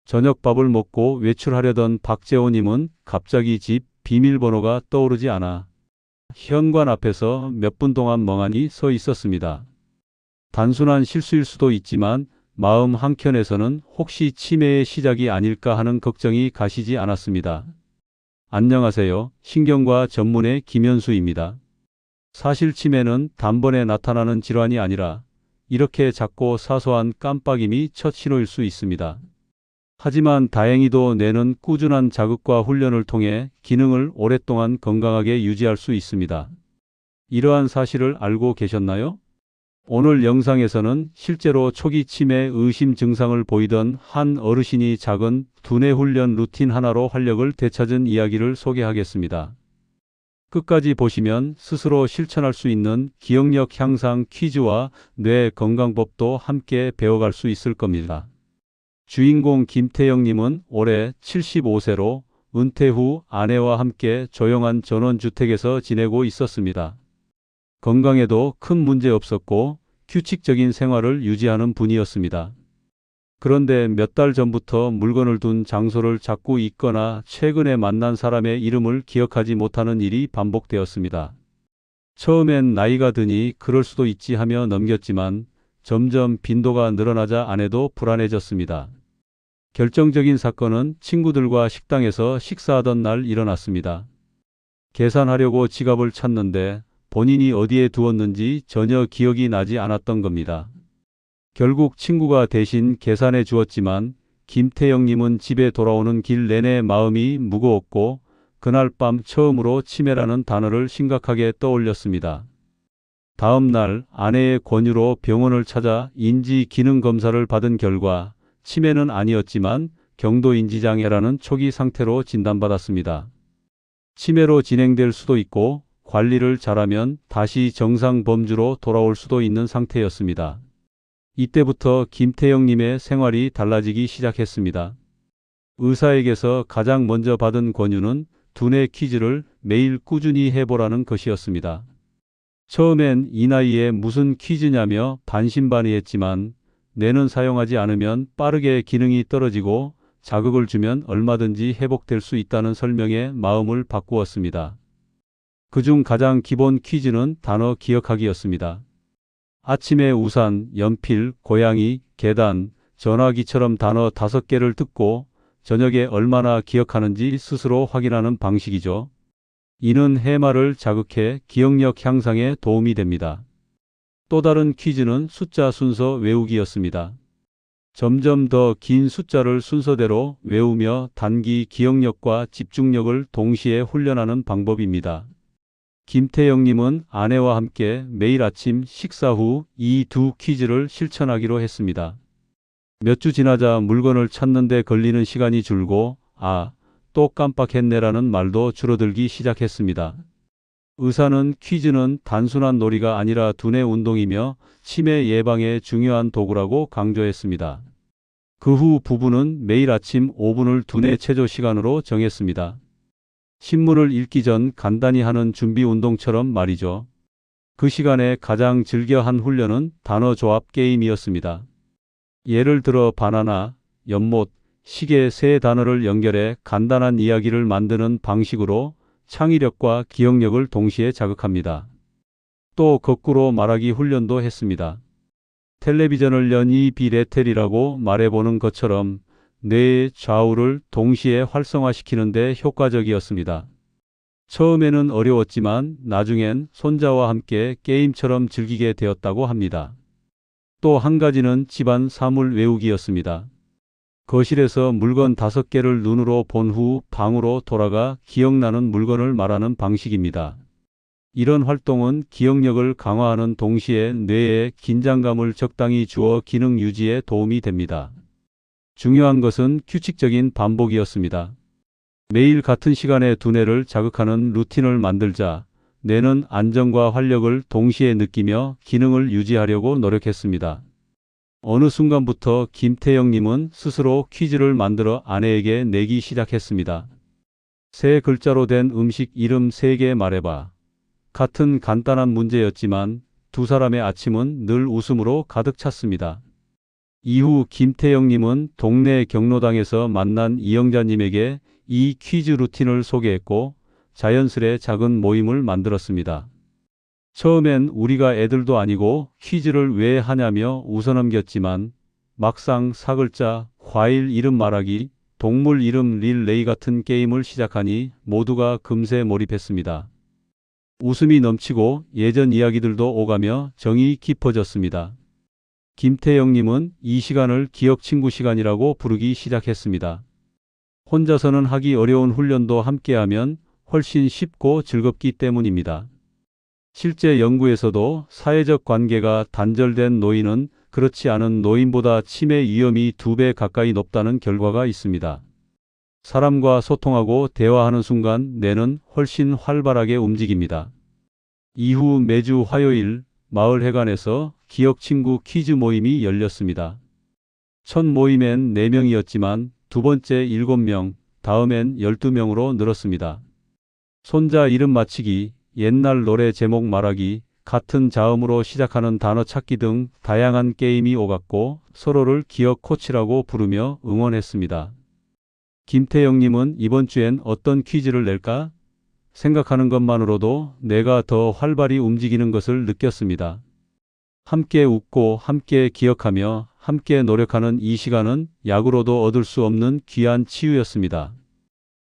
저녁밥을 먹고 외출하려던 박재호님은 갑자기 집 비밀번호가 떠오르지 않아 현관 앞에서 몇 분 동안 멍하니 서 있었습니다. 단순한 실수일 수도 있지만 마음 한켠에서는 혹시 치매의 시작이 아닐까 하는 걱정이 가시지 않았습니다. 안녕하세요. 신경과 전문의 김현수입니다. 사실 치매는 단번에 나타나는 질환이 아니라 이렇게 작고 사소한 깜빡임이 첫 신호일 수 있습니다. 하지만 다행히도 뇌는 꾸준한 자극과 훈련을 통해 기능을 오랫동안 건강하게 유지할 수 있습니다. 이러한 사실을 알고 계셨나요? 오늘 영상에서는 실제로 초기 치매 의심 증상을 보이던 한 어르신이 작은 두뇌 훈련 루틴 하나로 활력을 되찾은 이야기를 소개하겠습니다. 끝까지 보시면 스스로 실천할 수 있는 기억력 향상 퀴즈와 뇌 건강법도 함께 배워갈 수 있을 겁니다. 주인공 김태영님은 올해 75세로 은퇴 후 아내와 함께 조용한 전원주택에서 지내고 있었습니다. 건강에도 큰 문제 없었고 규칙적인 생활을 유지하는 분이었습니다. 그런데 몇 달 전부터 물건을 둔 장소를 자꾸 잊거나 최근에 만난 사람의 이름을 기억하지 못하는 일이 반복되었습니다. 처음엔 나이가 드니 그럴 수도 있지 하며 넘겼지만 점점 빈도가 늘어나자 아내도 불안해졌습니다. 결정적인 사건은 친구들과 식당에서 식사하던 날 일어났습니다. 계산하려고 지갑을 찾는데 본인이 어디에 두었는지 전혀 기억이 나지 않았던 겁니다. 결국 친구가 대신 계산해 주었지만 김태영님은 집에 돌아오는 길 내내 마음이 무거웠고 그날 밤 처음으로 치매라는 단어를 심각하게 떠올렸습니다. 다음 날 아내의 권유로 병원을 찾아 인지 기능 검사를 받은 결과 치매는 아니었지만 경도인지장애라는 초기 상태로 진단받았습니다. 치매로 진행될 수도 있고 관리를 잘하면 다시 정상 범주로 돌아올 수도 있는 상태였습니다. 이때부터 김태영님의 생활이 달라지기 시작했습니다. 의사에게서 가장 먼저 받은 권유는 두뇌 퀴즈를 매일 꾸준히 해보라는 것이었습니다. 처음엔 이 나이에 무슨 퀴즈냐며 반신반의했지만 뇌는 사용하지 않으면 빠르게 기능이 떨어지고 자극을 주면 얼마든지 회복될 수 있다는 설명에 마음을 바꾸었습니다. 그중 가장 기본 퀴즈는 단어 기억하기였습니다. 아침에 우산, 연필, 고양이, 계단, 전화기처럼 단어 5개를 듣고 저녁에 얼마나 기억하는지 스스로 확인하는 방식이죠. 이는 해마를 자극해 기억력 향상에 도움이 됩니다. 또 다른 퀴즈는 숫자 순서 외우기였습니다. 점점 더 긴 숫자를 순서대로 외우며 단기 기억력과 집중력을 동시에 훈련하는 방법입니다. 김태영님은 아내와 함께 매일 아침 식사 후 이 두 퀴즈를 실천하기로 했습니다. 몇 주 지나자 물건을 찾는데 걸리는 시간이 줄고 또 깜빡했네라는 말도 줄어들기 시작했습니다. 의사는 퀴즈는 단순한 놀이가 아니라 두뇌 운동이며 치매 예방에 중요한 도구라고 강조했습니다. 그 후 부부는 매일 아침 5분을 두뇌 체조 시간으로 정했습니다. 신문을 읽기 전 간단히 하는 준비 운동처럼 말이죠. 그 시간에 가장 즐겨 한 훈련은 단어 조합 게임이었습니다. 예를 들어 바나나, 연못, 시계 세 단어를 연결해 간단한 이야기를 만드는 방식으로 창의력과 기억력을 동시에 자극합니다. 또 거꾸로 말하기 훈련도 했습니다. 텔레비전을 여니 비레텔이라고 말해보는 것처럼 뇌의 좌우를 동시에 활성화시키는 데 효과적이었습니다. 처음에는 어려웠지만 나중엔 손자와 함께 게임처럼 즐기게 되었다고 합니다. 또 한 가지는 집안 사물 외우기였습니다. 거실에서 물건 5개를 눈으로 본 후 방으로 돌아가 기억나는 물건을 말하는 방식입니다. 이런 활동은 기억력을 강화하는 동시에 뇌에 긴장감을 적당히 주어 기능 유지에 도움이 됩니다. 중요한 것은 규칙적인 반복이었습니다. 매일 같은 시간에 두뇌를 자극하는 루틴을 만들자 뇌는 안정과 활력을 동시에 느끼며 기능을 유지하려고 노력했습니다. 어느 순간부터 김태영님은 스스로 퀴즈를 만들어 아내에게 내기 시작했습니다. 세 글자로 된 음식 이름 3개 말해봐. 같은 간단한 문제였지만 두 사람의 아침은 늘 웃음으로 가득 찼습니다. 이후 김태영님은 동네 경로당에서 만난 이영자님에게 이 퀴즈 루틴을 소개했고 자연스레 작은 모임을 만들었습니다. 처음엔 우리가 애들도 아니고 퀴즈를 왜 하냐며 웃어넘겼지만 막상 사글자, 과일 이름 말하기, 동물 이름 릴레이 같은 게임을 시작하니 모두가 금세 몰입했습니다. 웃음이 넘치고 예전 이야기들도 오가며 정이 깊어졌습니다. 김태영님은 이 시간을 기억 친구 시간이라고 부르기 시작했습니다. 혼자서는 하기 어려운 훈련도 함께하면 훨씬 쉽고 즐겁기 때문입니다. 실제 연구에서도 사회적 관계가 단절된 노인은 그렇지 않은 노인보다 치매 위험이 2배 가까이 높다는 결과가 있습니다. 사람과 소통하고 대화하는 순간 뇌는 훨씬 활발하게 움직입니다. 이후 매주 화요일 마을 회관에서 기억 친구 퀴즈 모임이 열렸습니다. 첫 모임엔 4명이었지만 두 번째 7명, 다음엔 12명으로 늘었습니다. 손자 이름 맞히기, 옛날 노래 제목 말하기, 같은 자음으로 시작하는 단어 찾기 등 다양한 게임이 오갔고 서로를 기억 코치라고 부르며 응원했습니다. 김태영님은 이번 주엔 어떤 퀴즈를 낼까? 생각하는 것만으로도 뇌가 더 활발히 움직이는 것을 느꼈습니다. 함께 웃고 함께 기억하며 함께 노력하는 이 시간은 약으로도 얻을 수 없는 귀한 치유였습니다.